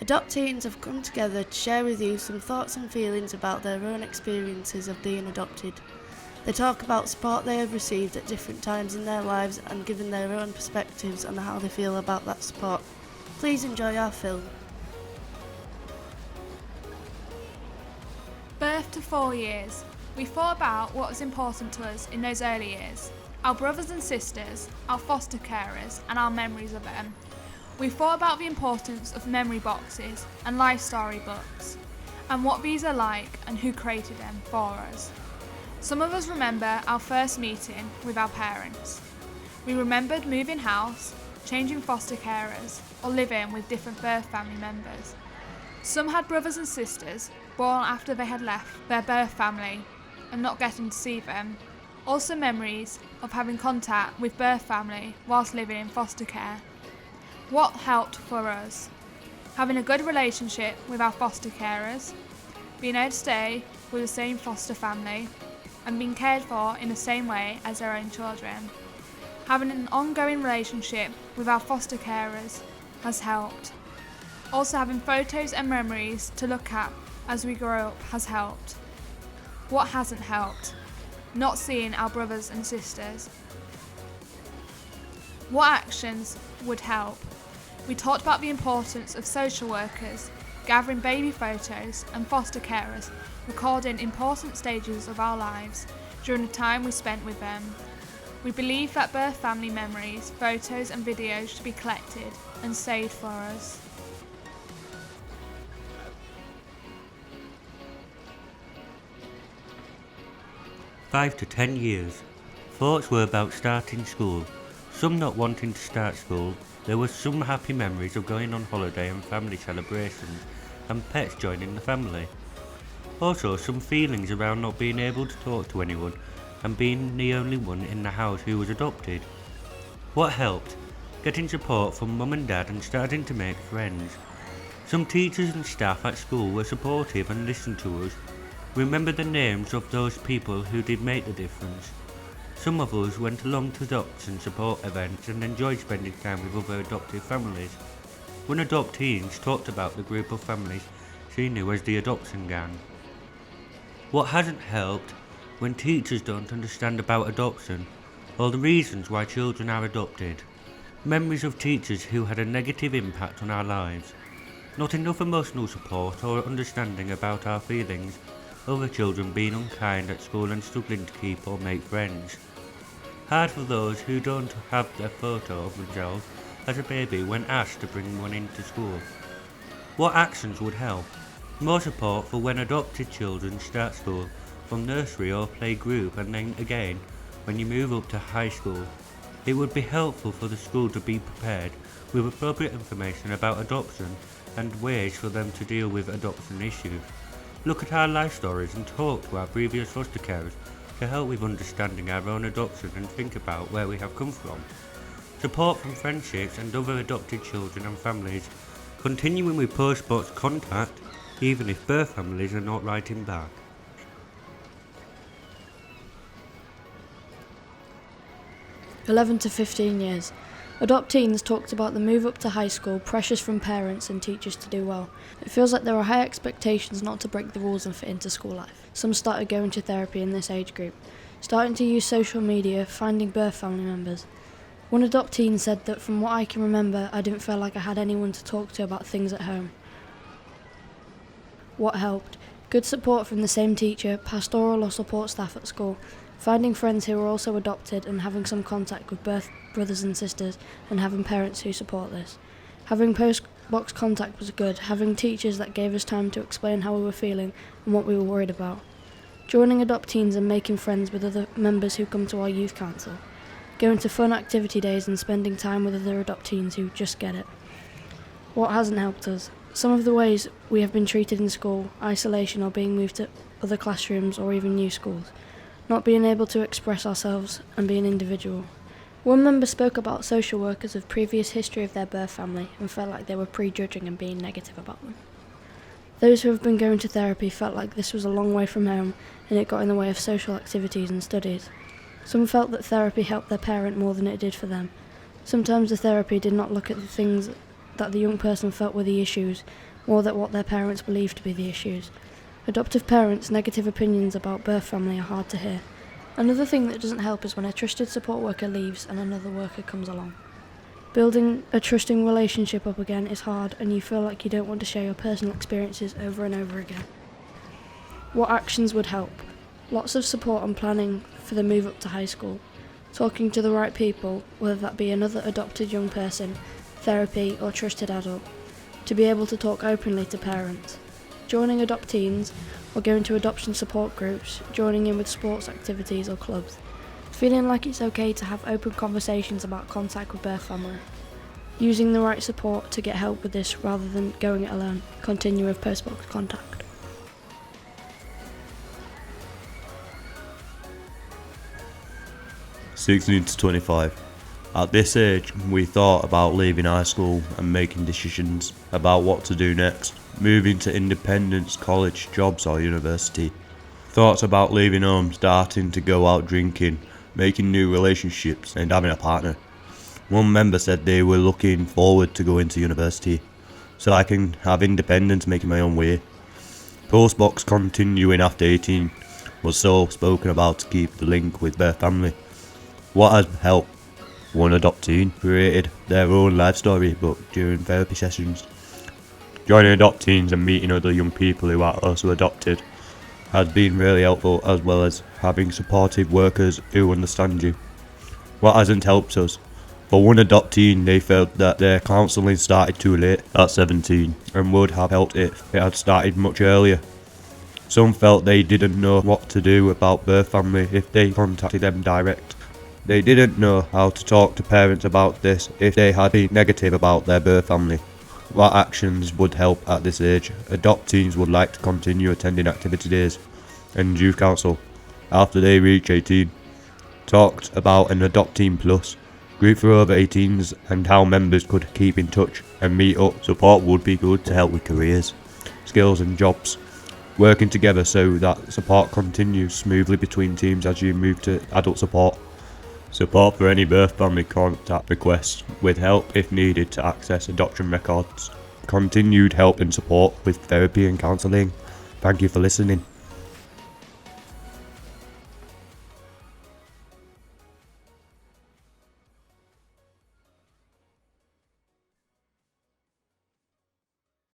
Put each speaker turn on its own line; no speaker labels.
Adopteens have come together to share with you some thoughts and feelings about their own experiences of being adopted. They talk about support they have received at different times in their lives and given their own perspectives on how they feel about that support. Please enjoy our film.
Birth to 4 years. We thought about what was important to us in those early years, our brothers and sisters, our foster carers and our memories of them. We thought about the importance of memory boxes and life story books, and what these are like and who created them for us. Some of us remember our first meeting with our parents. We remembered moving house, changing foster carers, or living with different birth family members. Some had brothers and sisters born after they had left their birth family and not getting to see them. Also memories of having contact with birth family whilst living in foster care. What helped for us? Having a good relationship with our foster carers, being able to stay with the same foster family, and being cared for in the same way as their own children. Having an ongoing relationship with our foster carers has helped. Also having photos and memories to look at as we grow up has helped. What hasn't helped? Not seeing our brothers and sisters. What actions would help? We talked about the importance of social workers, gathering baby photos and foster carers, recording important stages of our lives during the time we spent with them. We believe that birth family memories, photos and videos should be collected and saved for us.
"5 to 10 years. Thoughts were about starting school, some not wanting to start school. There were some happy memories of going on holiday and family celebrations and pets joining the family. Also some feelings around not being able to talk to anyone and being the only one in the house who was adopted. What helped? Getting support from mum and dad and starting to make friends. Some teachers and staff at school were supportive and listened to us. Remember the names of those people who did make the difference. Some of us went along to adoption support events and enjoyed spending time with other adoptive families. When Adopteens talked about the group of families she knew as the adoption gang. What hasn't helped? When teachers don't understand about adoption or the reasons why children are adopted. Memories of teachers who had a negative impact on our lives. Not enough emotional support or understanding about our feelings. Other children being unkind at school and struggling to keep or make friends. Hard for those who don't have their photo of themselves as a baby when asked to bring one into school. What actions would help? More support for when adopted children start school from nursery or play group, and then again when you move up to high school. It would be helpful for the school to be prepared with appropriate information about adoption and ways for them to deal with adoption issues. Look at our life stories and talk to our previous foster carers to help with understanding our own adoption and think about where we have come from. Support from friendships and other adopted children and families. Continuing with post-box contact, even if birth families are not writing back.
"11 to 15 years. Adopteens talked about the move up to high school, pressures from parents and teachers to do well. It feels like there are high expectations not to break the rules and fit into school life. Some started going to therapy in this age group, starting to use social media, finding birth family members. One adopteen said that from what I can remember, I didn't feel like I had anyone to talk to about things at home. What helped? Good support from the same teacher, pastoral or support staff at school, finding friends who were also adopted and having some contact with birth brothers and sisters and having parents who support this. Having post-box contact was good, having teachers that gave us time to explain how we were feeling and what we were worried about. Joining Adopteens and making friends with other members who come to our youth council. Going to fun activity days and spending time with other Adopteens who just get it. What hasn't helped us? Some of the ways we have been treated in school, isolation or being moved to other classrooms or even new schools. Not being able to express ourselves and be an individual. One member spoke about social workers with previous history of their birth family and felt like they were prejudging and being negative about them. Those who have been going to therapy felt like this was a long way from home and it got in the way of social activities and studies. Some felt that therapy helped their parent more than it did for them. Sometimes the therapy did not look at the things that the young person felt were the issues, or that what their parents believe to be the issues. Adoptive parents' negative opinions about birth family are hard to hear. Another thing that doesn't help is when a trusted support worker leaves and another worker comes along. Building a trusting relationship up again is hard, and you feel like you don't want to share your personal experiences over and over again. What actions would help? Lots of support and planning for the move up to high school. Talking to the right people, whether that be another adopted young person, therapy or trusted adult, to be able to talk openly to parents. Joining Adopteens or going to adoption support groups, joining in with sports activities or clubs. Feeling like it's okay to have open conversations about contact with birth family. Using the right support to get help with this rather than going it alone. Continue with post-box contact.
(16 to 25). At this age, we thought about leaving high school and making decisions about what to do next, moving to independence, college, jobs or university. Thoughts about leaving home, starting to go out drinking, making new relationships and having a partner. One member said they were looking forward to going to university, so I can have independence, making my own way. Postbox continuing after 18 was so spoken about to keep the link with their family. What has helped? One adoptee created their own life story book during therapy sessions. Joining Adopteens and meeting other young people who are also adopted has been really helpful, as well as having supportive workers who understand you. What hasn't helped us? For one adoptee, they felt that their counselling started too late at 17 and would have helped if it had started much earlier. Some felt they didn't know what to do about birth family if they contacted them direct. They didn't know how to talk to parents about this if they had been negative about their birth family. What actions would help at this age? Adopteens would like to continue attending activity days and youth council after they reach 18. Talked about an Adopteen Plus group for over 18s and how members could keep in touch and meet up. Support would be good to help with careers, skills and jobs. Working together so that support continues smoothly between teams as you move to adult support. Support for any birth family contact requests, with help if needed to access adoption records. Continued help and support with therapy and counselling. Thank you for listening.